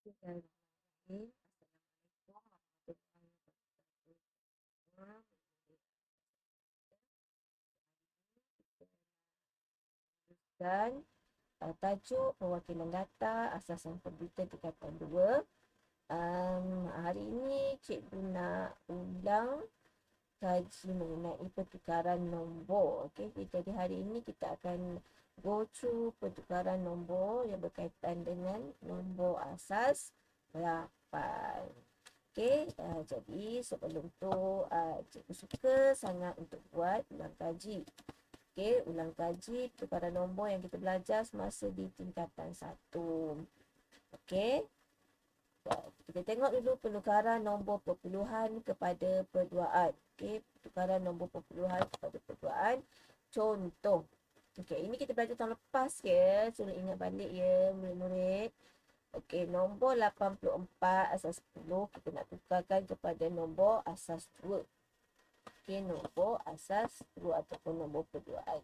Bismillahirrahmanirrahim. Assalamualaikum warahmatullahi wabarakatuh. Dan tajuk perwakilan data asasan komputer tingkatan 2. Hari ini cikgu nak ulang kaji mengenai pertukaran nombor. Okey, jadi hari ini kita akan go through pertukaran nombor yang berkaitan dengan nombor asas 8. Okey, jadi sebelum tu cikgu suka sangat untuk buat ulang kaji. Okey, ulang kaji pertukaran nombor yang kita belajar semasa di tingkatan 1. Okey, kita tengok dulu penukaran nombor perpuluhan kepada perduaan. Okey, pertukaran nombor perpuluhan kepada perduaan. Contoh. Okey, ini kita belajar tahun lepas ya. Suruh ingat balik ya murid-murid. Okey, nombor 84 asas 10 kita nak tukarkan kepada nombor asas 2. Okey, nombor asas 2 ataupun nombor perduaan.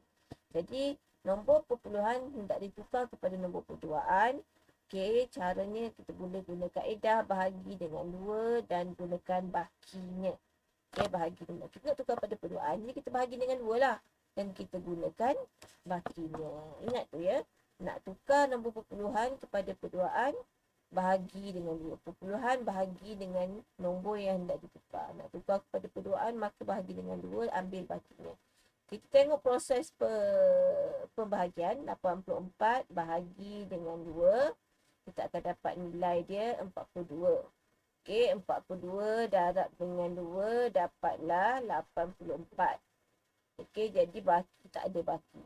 Jadi, nombor perpuluhan hendak ditukar kepada nombor perduaan. Okey, caranya kita boleh guna kaedah bahagi dengan 2 dan gunakan bahaginya. Okey, bahagi dengan. Kita nak tukar pada perduaan, jadi kita bahagi dengan 2 lah. Dan kita gunakan bahaginya. Ingat tu ya. Nak tukar nombor perpuluhan kepada perduaan, bahagi dengan 2. Perpuluhan bahagi dengan nombor yang hendak ditukar. Nak tukar kepada perduaan, maka bahagi dengan 2, ambil bahaginya. Kita tengok proses pembahagian. 84 bahagi dengan 2. Kita akan dapat nilai dia 42. Okey, 42 darab dengan 2 dapatlah 84. Okey, jadi baki tak ada baki.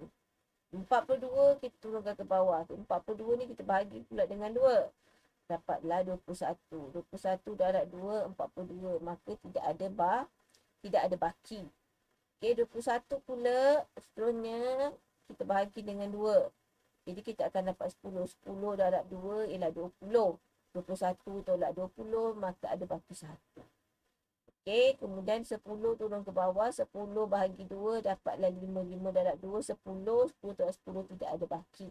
42 kita turunkan ke bawah. 42 ni kita bahagi pula dengan 2. Dapatlah 21. 21 darab 2, 42. Maka tidak ada baki. Okey, 21 pula seterusnya kita bahagi dengan 2. Jadi kita akan dapat 10. 10 darab 2 ialah 20. 21 tolak 20, maka ada baki 1. Okey, kemudian 10 turun ke bawah. 10 bahagi 2 dapatlah 5. 5 darab 2, 10. 10 tolak 10 tidak ada baki.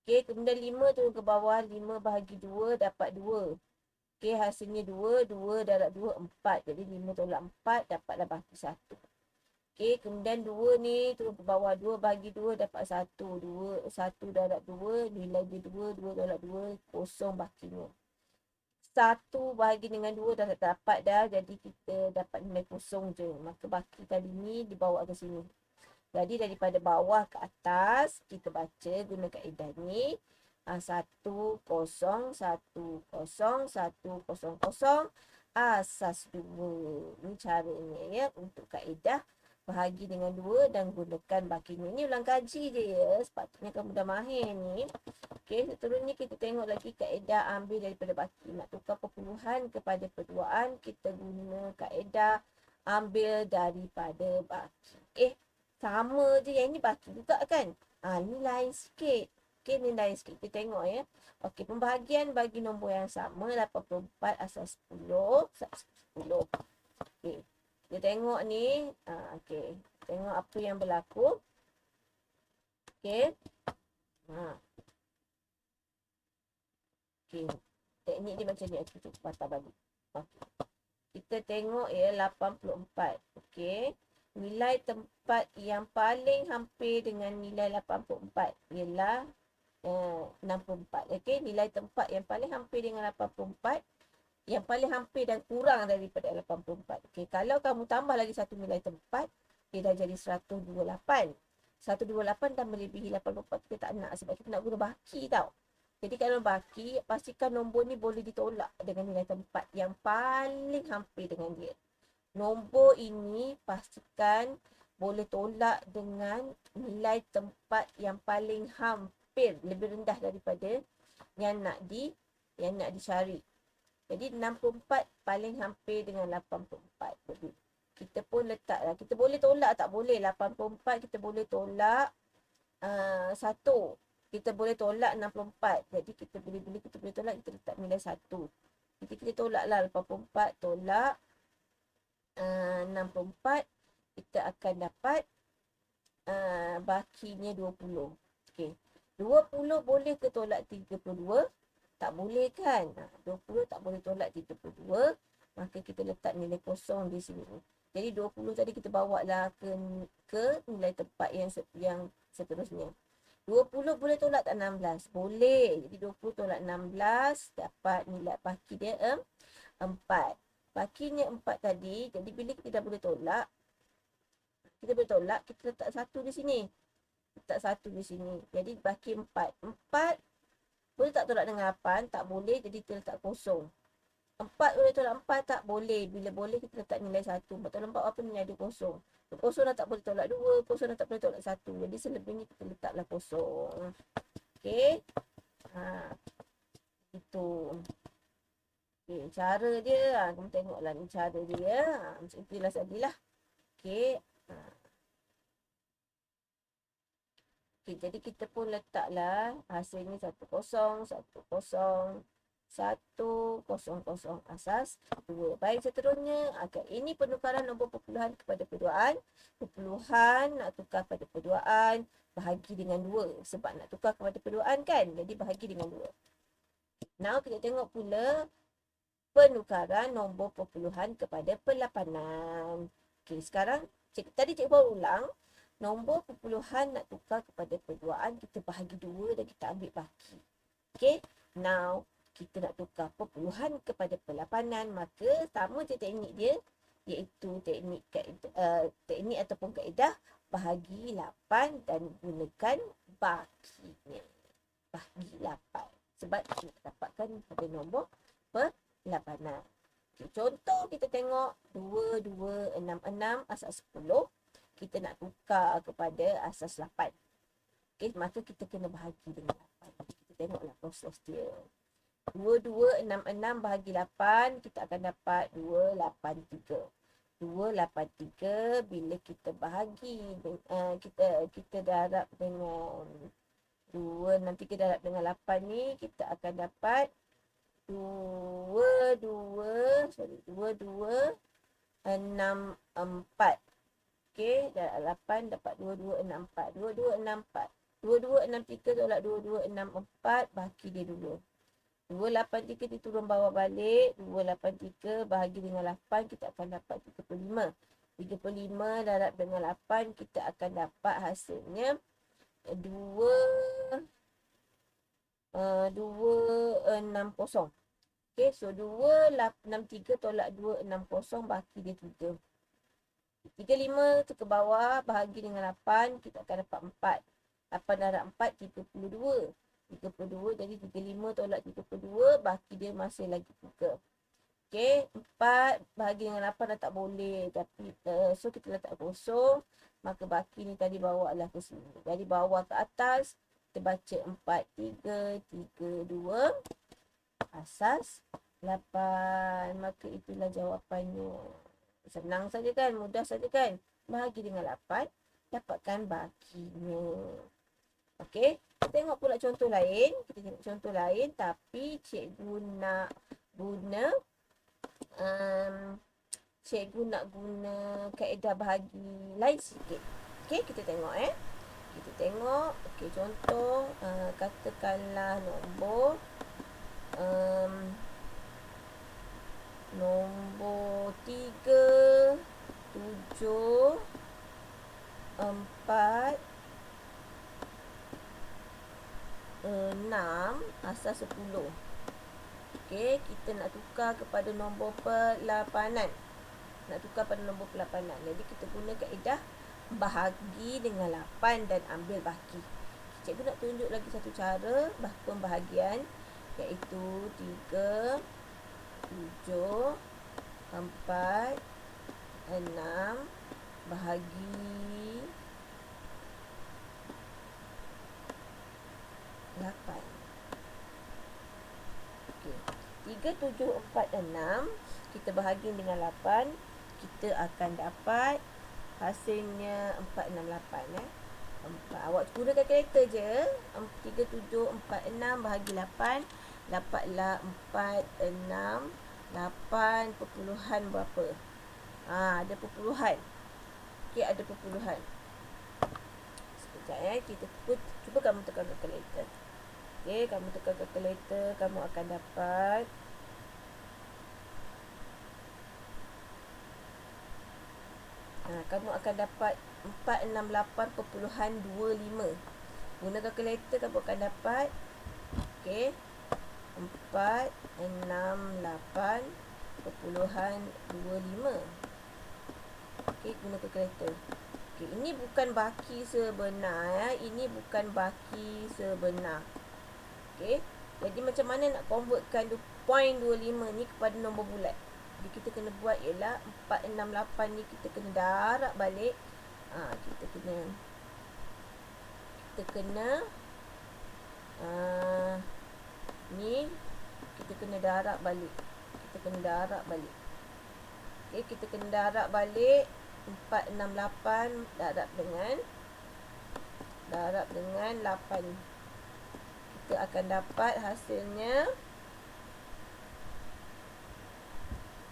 Okey, kemudian 5 turun ke bawah. 5 bahagi 2 dapat 2. Okey, hasilnya 2. 2 darab 2, 4. Jadi 5 tolak 4 dapatlah baki 1. Okey, kemudian 2 ni turun ke bawah. 2 bahagi 2 dapat 1. 2, 1 darab 2, nilai dia 2. 2 tolak 2, kosong bakinya. 1 bahagi dengan 2 dah tak dapat dah. Jadi kita dapat nilai kosong je. Maka baki kali ni dibawa ke sini. Jadi daripada bawah ke atas, kita baca guna kaedah ni. 1, 0, 1, 0, 1, 0, 0. Asas 2. Ini caranya ya untuk kaedah bahagi dengan 2 dan gunakan bakinya. Ini ulang kaji je ya. Sepatutnya kamu dah mahir ni. Okey, seterusnya kita tengok lagi kaedah ambil daripada baki. Nak tukar perpuluhan kepada perduaan, kita guna kaedah ambil daripada baki. Sama je, yang ni baki juga kan? Ni lain sikit. Okey, ni lain sikit. Kita tengok ya. Okey, pembahagian bagi nombor yang sama, 84 asas 10. 10. Okey, kita tengok ni. Okey, tengok apa yang berlaku. Okey. Okey, teknik dia macam ni. Kita patah balik. Okey. Kita tengok ya 84. Okey. Nilai tempat yang paling hampir dengan nilai 84 ialah 64. Okey, nilai tempat yang paling hampir dengan 84, yang paling hampir dan kurang daripada 84. Okey, kalau kamu tambah lagi satu nilai tempat, dia dah jadi 128. 128 dah melebihi 84, kita tak nak sebab kita nak guna baki tau. Jadi kalau baki, pastikan nombor ni boleh ditolak dengan nilai tempat yang paling hampir dengan dia. Nombor ini pastikan boleh tolak dengan nilai tempat yang paling hampir, lebih rendah daripada yang nak dicari. Jadi 64 paling hampir dengan 84. Jadi kita pun letaklah. Kita boleh tolak tak boleh. 84 kita boleh tolak 1. Kita boleh tolak 64. Jadi kita boleh tolak, kita letak nilai 1. Jadi kita tolaklah 84 tolak 64. Kita akan dapat bakinya 20. Okey. 20 boleh ke tolak 32? Tak boleh kan? 20 tak boleh tolak 32. Maka kita letak nilai kosong di sini. Jadi 20 tadi kita bawa lah ke nilai tempat yang seterusnya. 20 boleh tolak tak 16? Boleh. Jadi 20 tolak 16 dapat nilai baki dia 4. Bakinya 4 tadi. Jadi bila kita dah boleh tolak, kita letak 1 di sini. Letak 1 di sini. Jadi baki 4. 4 boleh tak tolak dengan 8? Tak boleh. Jadi kita letak kosong. 4 boleh tolak 4? Tak boleh. Bila boleh kita letak nilai 1. 4 tolak 4 apa nilai dia kosong. Kosong dah tak boleh tolak 2. Kosong dah tak boleh tolak 1. Jadi selebihnya kita letaklah kosong. Okey. Itu. Okey, cara dia. Kamu tengoklah ni cara dia. Macam itulah tadilah. Okey. Okey, jadi kita pun letaklah hasilnya 10, 10, 100 asas 2. Baik, seterusnya akan ini penukaran nombor perpuluhan kepada perduaan. Perpuluhan nak tukar pada perduaan, bahagi dengan 2. Sebab nak tukar kepada perduaan kan, jadi bahagi dengan 2. Now kita tengok pula penukaran nombor perpuluhan kepada perlapanan. Okey, sekarang tadi cikgu baru ulang. Nombor perpuluhan nak tukar kepada perduaan, kita bahagi 2 dan kita ambil baki. Okey, now kita nak tukar perpuluhan kepada perlapanan, maka sama je teknik dia, iaitu teknik ataupun kaedah bahagi 8 dan gunakan bakinya. Bahagi 8. Sebab kita dapatkan pada nombor perlapanan. Okay, contoh kita tengok 2, 2, 6, 6 asas 10. Kita nak tukar kepada asas 8. Okay, maka kita kena bahagi dengan 8. Kita tengoklah proses dia. 2, 2, 6, 6 bahagi 8. Kita akan dapat 2, 8, 3. 2, 8, 3. Bila kita bahagi, kita darab dengan 2, nanti kita darab dengan 8 ni, kita akan dapat 2, 2, 2, 6, 4. Okey, darab 8 dapat 2, 2, 6, 4. 2, 2, 6, 4. 2, 2, 6, 3 tolak 2, 2, 6, 4. Baki dia 2. 2, 8, 3 diturun bawah balik. 2, 8, 3 bahagi dengan 8. Kita akan dapat 35. 35 darab dengan 8. Kita akan dapat hasilnya 2, 260. Okay, so 263 tolak 260 baki dia 3. 35 tu ke bawah bahagi dengan 8, kita akan dapat 4. 8 darab 4, 32. 32 jadi 35 tolak 32, baki dia masih lagi 3. Okay, 4 bahagi dengan 8 dah tak boleh. Tapi so kita letak kosong, maka baki ni tadi bawa lah ke sini. Jadi bawah ke atas, kita baca 4, 3, 3, 2. Asas 8. Maka itulah jawapannya. Senang saja kan? Mudah saja kan? Bahagi dengan 8. Dapatkan bakinya. Okey. Kita tengok pula contoh lain. Kita tengok contoh lain. Tapi cikgu nak guna kaedah bahagi lain sikit. Okey, kita tengok Kita tengok. Okey, contoh katakanlah nombor 3, 7, 4, 6 asal 10. Okey, kita nak tukar kepada nombor perlapanan. Jadi kita guna kaedah bahagi dengan 8 dan ambil baki. Cikgu nak tunjuk lagi satu cara pembahagian, iaitu 3, 7, 4, 6 bahagi 8. Okey. 3, 7, 4, 6 kita bahagi dengan 8, kita akan dapat hasilnya 468. Awak guna kalkulator je. 3, 7, 4, 6 bahagi 8, dapatlah 4, 6, 8 perpuluhan berapa? Ada perpuluhan. Okey, ada perpuluhan. Sekejap kita cuba kamu tekan kalkulator. Okey, kamu tukar kalkulator, kamu akan dapat kamu akan dapat 468.25. Guna kalkulator kamu akan dapat okey 468.25. Okey, guna kalkulator. Okey, ini bukan baki sebenar ya. Ini bukan baki sebenar. Okey. Jadi macam mana nak convertkan 0.25 ni kepada nombor bulat? Jadi kita kena buat ialah 468 ni kita kena darab balik. Kita kena ni kita kena darab balik. Okey, kita kena darab balik 468 darab dengan 8. Kita akan dapat hasilnya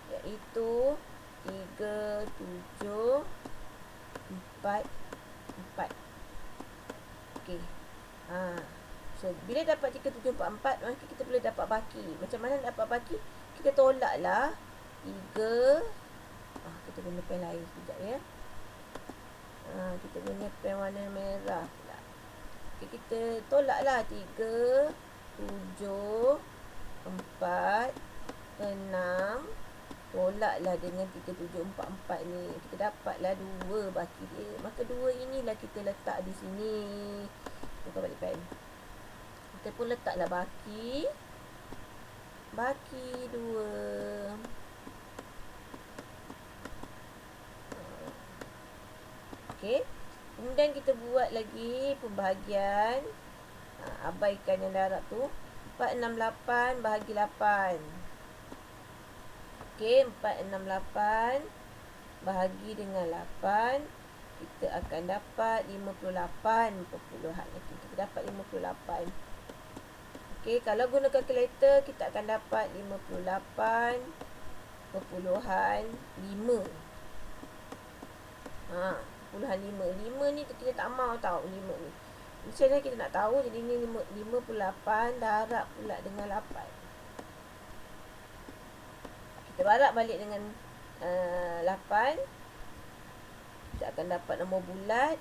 iaitu 3744. Okey. So bila dapat 3744 maka kita boleh dapat baki. Macam mana dapat baki? Kita tolaklah 3. Kita guna pen lain sekejap ya. Kita guna pen warna merah pula. Okay, kita tolaklah 3, 7, 4, 6. Tolaklah dengan 3744 ni. Kita dapatlah 2 baki dia. Maka 2 inilah kita letak di sini. Tukar balik pen. Kita pun letaklah baki 2. Okey. Kemudian kita buat lagi pembahagian. Abaikan yang darab tu. 468 bahagi 8. Okey, 468 bahagi dengan 8. Kita akan dapat 58 perpuluhan. Kita dapat 58. Okey, kalau guna kalkulator kita akan dapat 58.5. 5 ni kita tak mahu tahu 5 ni. Macam mana kita nak tahu? Jadi ni 58 darab pula dengan 8. Kita darab balik dengan 8. Kita akan dapat nombor bulat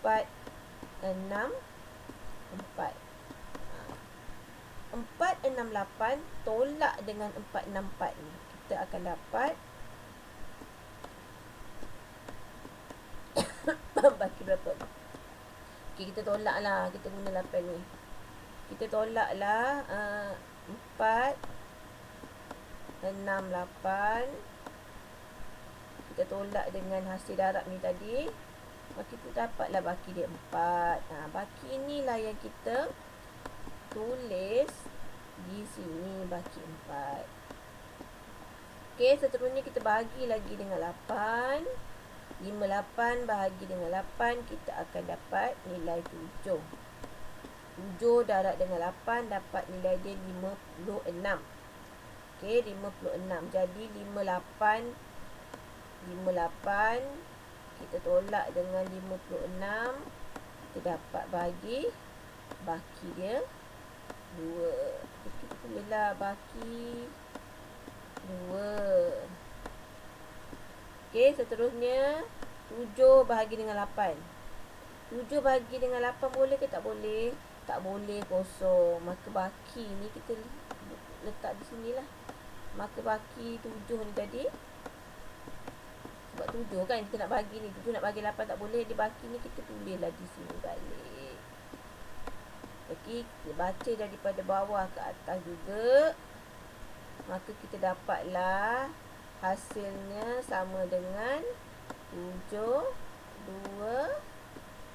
464. 468 tolak dengan 464 ni. Kita akan dapat baki berapa? Okey, kita tolaklah. Kita guna 8 ni. Kita tolaklah 468. Kita tolak dengan hasil darab ni tadi. Maka kita dapatlah baki dia 4. Baki inilah yang kita tulis di sini, baki 4. Okey, seterusnya kita bahagi lagi dengan 8. 58 bahagi dengan 8, kita akan dapat nilai 7. 7 darab dengan 8 dapat nilai dia 56. Okey, 56. Jadi 58 kita tolak dengan 56, kita dapat baki dia 2. Kita tulislah baki 2. Okey, seterusnya 7 bahagi dengan 8. 7 bahagi dengan 8 boleh ke tak boleh? Tak boleh, kosong. Maka baki ni kita letak di sinilah. Maka baki 7 ni tadi. Sebab 7 kan kita nak bagi ni. 7 nak bagi 8 tak boleh. Di baki ni kita tulislah di sini balik. Okey, kita baca daripada bawah ke atas juga. Maka kita dapatlah hasilnya sama dengan 7, 2,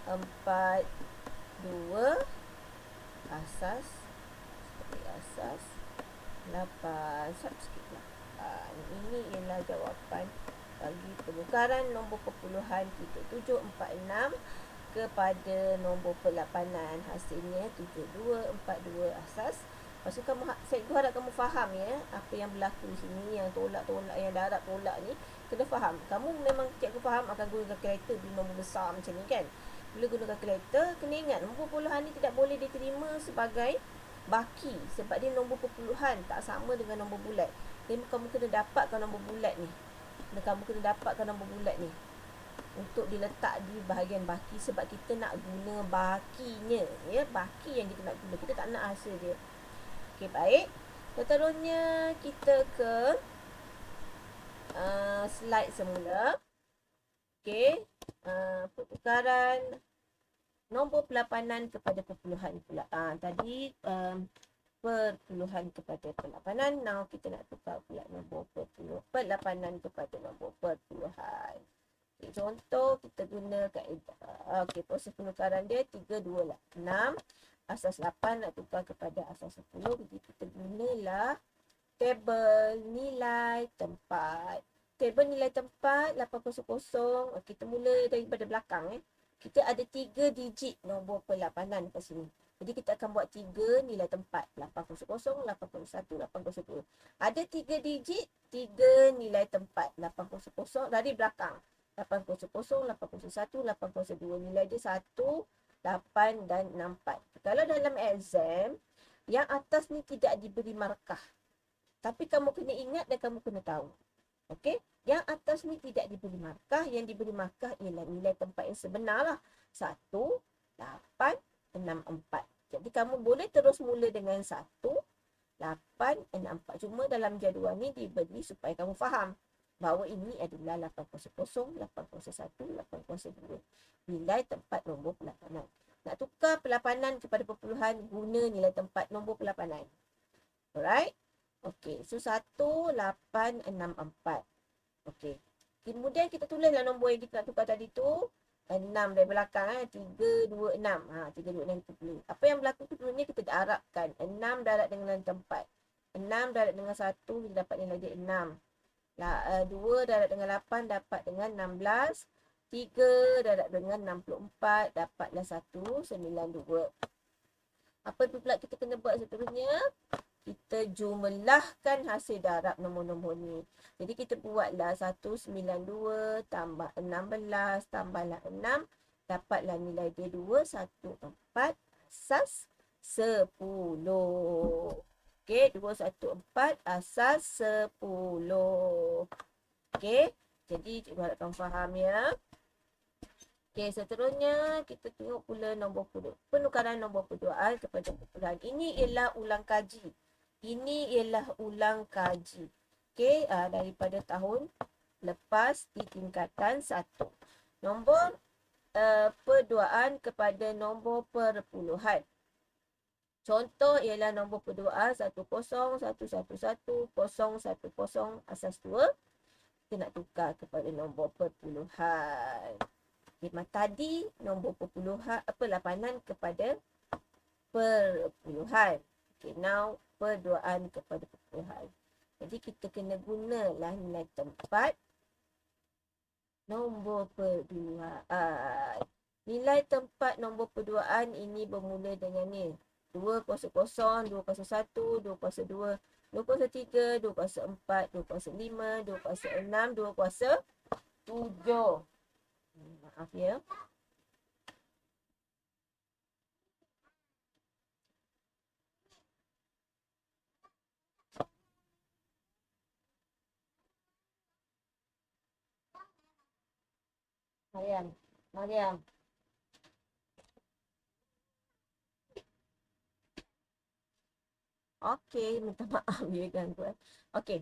4, 2 asas 8. Satu sikit lah. Ini ialah jawapan bagi penukaran nombor perpuluhan titik 746 kepada nombor perlapanan. Hasilnya 7242 asas. Lepas tu cikgu harap kamu faham ya apa yang berlaku di sini, yang tolak-tolak, yang darab tolak ni kena faham. Kamu memang cikgu faham akan guna kalkulator bila nombor besar macam ni kan. Bila guna kalkulator, kena ingat nombor puluhan ni tidak boleh diterima sebagai baki sebab dia nombor perpuluhan, tak sama dengan nombor bulat. Jadi kamu kena dapatkan nombor bulat ni. Kamu kena dapatkan nombor bulat ni untuk diletak di bahagian baki sebab kita nak guna bakinya, ya, baki yang kita nak guna, kita tak nak hasil dia. Okey, baik. Seterusnya kita ke slide semula. Okey, pertukaran nombor pelapanan kepada perpuluhan pula. Tadi perpuluhan kepada pelapanan. Now kita nak tukar pula nombor pelapanan kepada nombor perpuluhan. Okay, contoh kita guna kaedah. Okey, proses penukaran dia 3, 2, 6. Asas 8 nak tukar kepada asas 10. Jadi kita gunalah tabel nilai tempat. Tabel nilai tempat 800. Kita mula daripada belakang. Kita ada 3 digit nombor pelapanan kat sini. Jadi kita akan buat 3 nilai tempat. 800, 81, 82. Ada 3 digit, 3 nilai tempat. 800 dari belakang. 800, 81, 82. Nilai dia 1, 8 dan 64. Kalau dalam exam, yang atas ni tidak diberi markah. Tapi kamu kena ingat dan kamu kena tahu. Okey? Yang atas ni tidak diberi markah. Yang diberi markah ialah nilai tempat yang sebenar lah. 1, 8, 6, 4. Jadi kamu boleh terus mula dengan 1, 8, 6, 4. Cuma dalam jadual ni diberi supaya kamu faham bahawa ini adalah 800, 801, 802. Nilai tempat nombor pelapanan. Nak tukar pelapanan kepada perpuluhan, guna nilai tempat nombor pelapanan. Alright? Okey, so 1, 8, 6, 4. Okey. Kemudian kita tulislah nombor yang kita nak tukar tadi tu. 6 dari belakang 3, 2, 6. 3, 2, 6 kita tulis. Apa yang berlaku tu sebenarnya kita darabkan. 6 darab dengan tempat. 6 darab dengan 1, kita dapat nilai dia 6. 2 darab dengan 8 dapat dengan 16. 3 darab dengan 64 dapatlah 192. Apa pula kita kena buat seterusnya? Kita jumlahkan hasil darab nombor-nombor ni. Jadi kita buatlah 192 tambah 16 tambahlah 6. Dapatlah nilai dia 214 asas 10. Okey, 214 asas 10. Okey, jadi cikgu harapkan faham ya. Okey, seterusnya kita tengok pula nombor penukaran nombor perduaan kepada perpuluhan. Ini ialah ulang kaji. Ini ialah ulang kaji. Okey, daripada tahun lepas di tingkatan 1. Nombor perduaan kepada nombor perpuluhan. Contoh ialah nombor perduaan 10, 111, 010 asas 2. Kita nak tukar kepada nombor perpuluhan. Memang tadi nombor perpuluhan pelapanan kepada perpuluhan. Okay, now perduaan kepada perpuluhan. Jadi kita kena gunalah nilai tempat nombor perduaan. Nilai tempat nombor perduaan ini bermula dengan ni. 200, 201, 202, 203, 204, 205, 206, 207. Maaf ya. Mariam. Okey, minta maaf ya gangguan. Okey.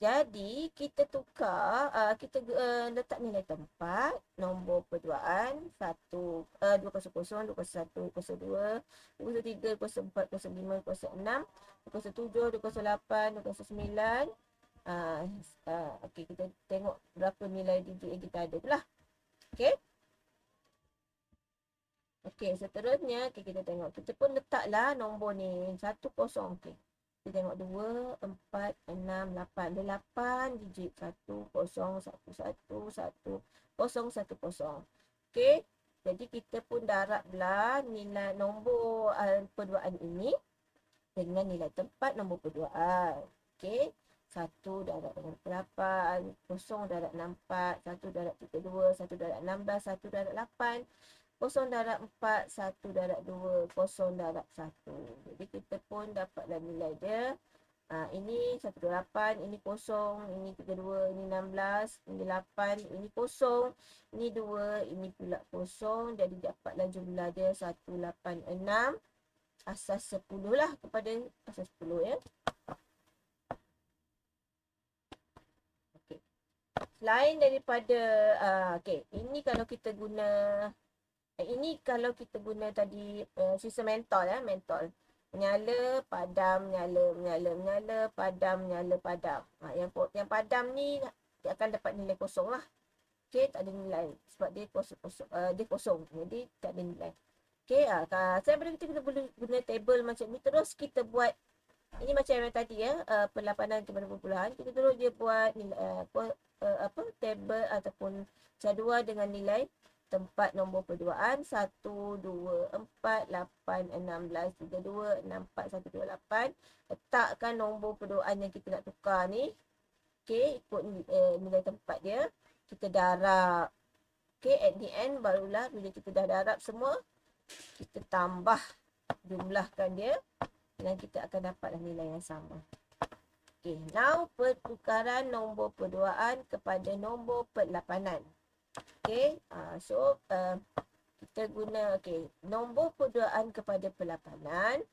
Jadi kita tukar, kita letak nilai tempat, nombor perduaan 1, 200, 201, 202, 203, 204, 205, 206, 207, 208, 209. Okey, kita tengok berapa nilai digit yang kita ada tu lah. Okey. Okey, seterusnya kita tengok. Kita pun letaklah nombor ni 10. Okey. Kita tengok 2, 4, 6, 8. Ada 8 digit. 1, 0, 1, 1, 1, 0, 1, 0. Okey. Jadi kita pun darablah nilai nombor perduaan ini dengan nilai tempat nombor perduaan. Okey. 1 darab dengan 8, 0 darab 64, 1 darab 32, 1 darab 16, 1 darab 8. 0.4, 1.2, 0.1. Jadi kita pun dapatlah nilai dia. Ini 128, ini kosong, ini 32, ini 16, ini 8, ini kosong, ini 2, ini pula kosong. Jadi dapatlah jumlah dia 186 asas 10 lah kepada asas 10 ya. Okay. Selain daripada, ini kalau kita guna, tadi sistem mentol ya, mentol. Menyala, padam, menyala, menyala, menyala, padam, menyala, padam. Yang padam ni dia akan dapat nilai kosong lah. Okey, tak ada nilai sebab dia kosong. Jadi tak ada nilai. Okey, daripada kita boleh guna table macam ni, terus kita buat ini macam yang tadi ya, perlapanan kepada perpuluhan. Kita terus dia buat nilai, table ataupun jadual dengan nilai tempat nombor perduaan 1, 2, 4, 8, 16, 32, 64, 128. Letakkan nombor perduaan yang kita nak tukar ni. Okey, ikut nilai tempat dia. Kita darab. Okey, at the end barulah bila kita dah darab semua, kita tambah, jumlahkan dia dan kita akan dapatlah nilai yang sama. Okey, now pertukaran nombor perduaan kepada nombor perlapanan. Okey, kita guna nombor perduaan kepada perlapanan.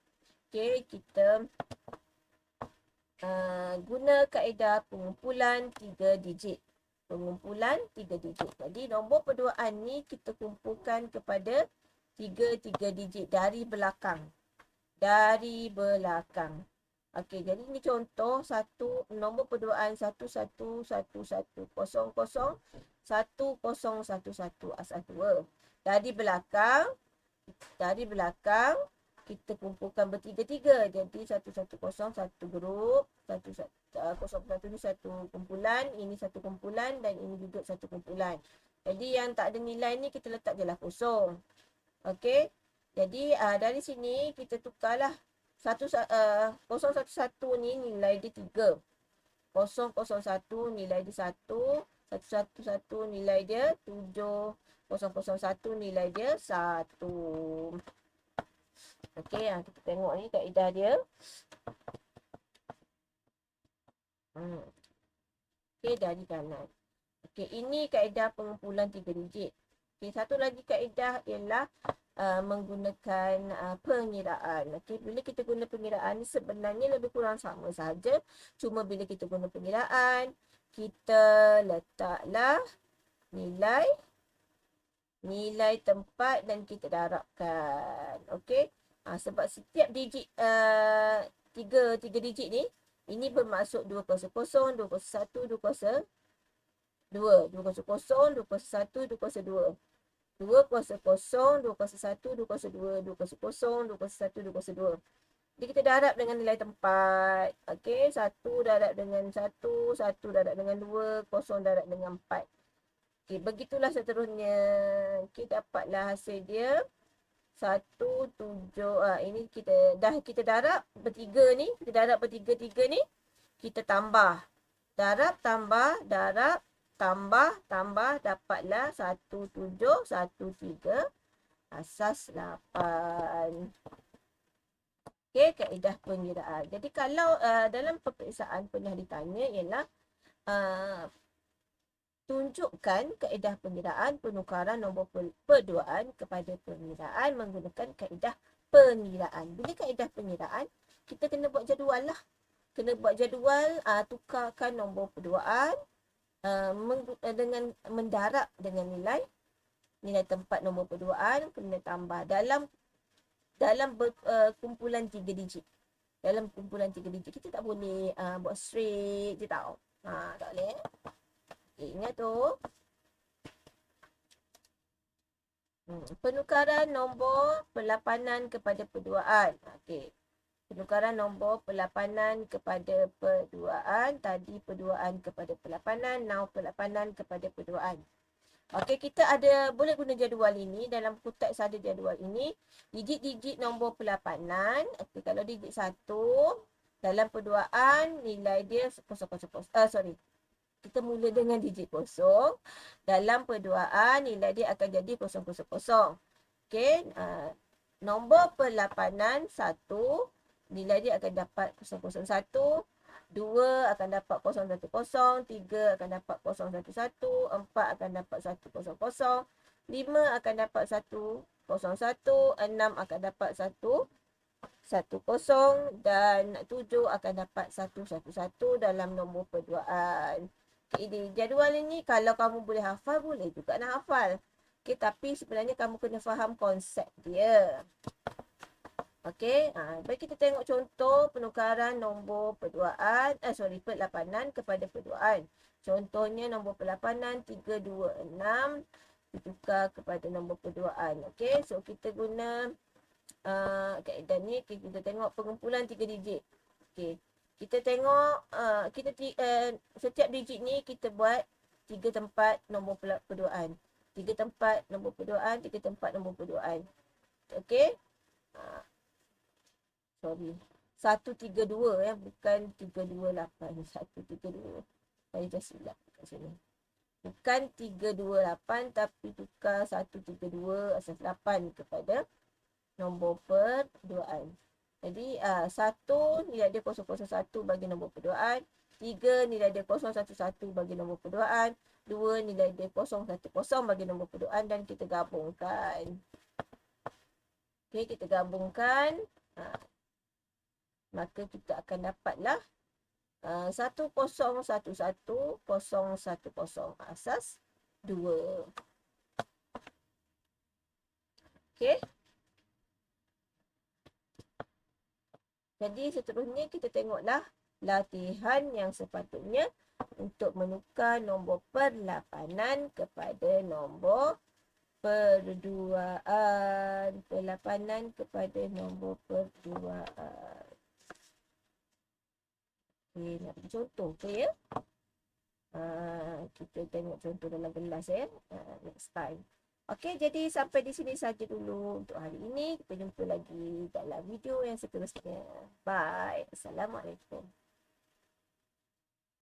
Okey, kita guna kaedah pengumpulan 3 digit. Jadi nombor perduaan ni kita kumpulkan kepada 3 digit dari belakang. Okey, jadi ni contoh nombor perduaan 111100100111 asal 2. Dari belakang kita kumpulkan bertiga-tiga. Jadi 110 satu grup, 101 ni satu kumpulan, ini satu kumpulan dan ini juga satu kumpulan. Jadi yang tak ada nilai ni kita letak je lah kosong. Okey. Jadi dari sini kita tukarlah 011 ni nilai dia 3. 001 nilai dia 1. 111 nilai dia 7. 001 nilai dia 1. Okey, kita tengok ni kaedah dia. Okey, dari kanan. Okey, ini kaedah pengumpulan 3 digit. Okey, satu lagi kaedah ialah menggunakan pengiraan. Okey, bila kita guna pengiraan sebenarnya lebih kurang sama saja. Cuma bila kita guna pengiraan, kita letaklah nilai tempat dan kita darabkan. Okey. Sebab setiap digit tiga digit ni, ini bermaksud 201, 201, 202. 200, 201, 202. 200, 201, 202, 200, 201, 202. Jadi kita darab dengan nilai tempat. Okey, 1 darab dengan 1, 1 darab dengan 2, 0 darab dengan 4. Okey, begitulah seterusnya. Okey, dapatlah hasil dia 1, 7. Ini kita darab bertiga ni, kita tambah. Darab tambah, tambah, dapatlah 1, 7, 1, 3 asas 8. Okey, kaedah pengiraan. Jadi kalau dalam peperiksaan pernah ditanya ialah tunjukkan kaedah pengiraan penukaran nombor perduaan kepada pengiraan menggunakan kaedah pengiraan. Bila kaedah pengiraan, kita kena buat jadual lah. Tukarkan nombor perduaan dengan mendarab dengan nilai tempat nombor perduaan kena tambah dalam kumpulan 3 digit. Dalam kumpulan 3 digit kita tak boleh buat straight je tau. Tak boleh. Ingat tu. Penukaran nombor perlapanan kepada perduaan. Okey. Penukaran nombor perlapanan kepada perduaan. Tadi perduaan kepada perlapanan. Now perlapanan kepada perduaan. Okey, kita boleh guna jadual ini. Dalam buku teks ada jadual ini. Digit-digit nombor perlapanan. Okey, kalau digit 1. Dalam perduaan nilai dia 000. Kita mula dengan digit 0. Dalam perduaan nilai dia akan jadi 000. Okey, nombor perlapanan 1, nilai dia akan dapat 001, 2 akan dapat 010, 3 akan dapat 011, 4 akan dapat 100, 5 akan dapat 101, 6 akan dapat 110 dan 7 akan dapat 111 dalam nombor perduaan. Okay, di jadual ini kalau kamu boleh hafal, boleh juga nak hafal. Okay, tapi sebenarnya kamu kena faham konsep dia. Okey, baik kita tengok contoh penukaran nombor perduaan, perlapanan kepada perduaan. Contohnya nombor perlapanan 326 ditukar kepada nombor perduaan. Okey, so kita guna kaedah ni, kita tengok pengumpulan 3 digit. Okey, kita tengok setiap digit ni kita buat 3 tempat nombor perduaan. 3 tempat nombor perduaan, 3 tempat nombor perduaan. Okey. Sorry. 132 ya, bukan 328. 132. Saya dah silap kat sini. Bukan 328 tapi tukar 132 asas 8 kepada nombor perduaan. Jadi 1 nilai dia 001 bagi nombor perduaan, 3 nilai dia 011 bagi nombor perduaan, 2 nilai dia 010 bagi nombor perduaan dan kita gabungkan. Okey, kita gabungkan. Maka kita akan dapatlah 1011 asas 2. Okey. Jadi seterusnya kita tengoklah latihan yang sepatutnya untuk menukar nombor perlapanan kepada nombor perduaan. Perlapanan kepada nombor perduaan. Okey, nak bagi contoh ke ya? Kita tengok contoh dalam kelas ya. Next time. Okey, jadi sampai di sini saja dulu untuk hari ini. Kita jumpa lagi dalam video yang seterusnya. Bye. Assalamualaikum.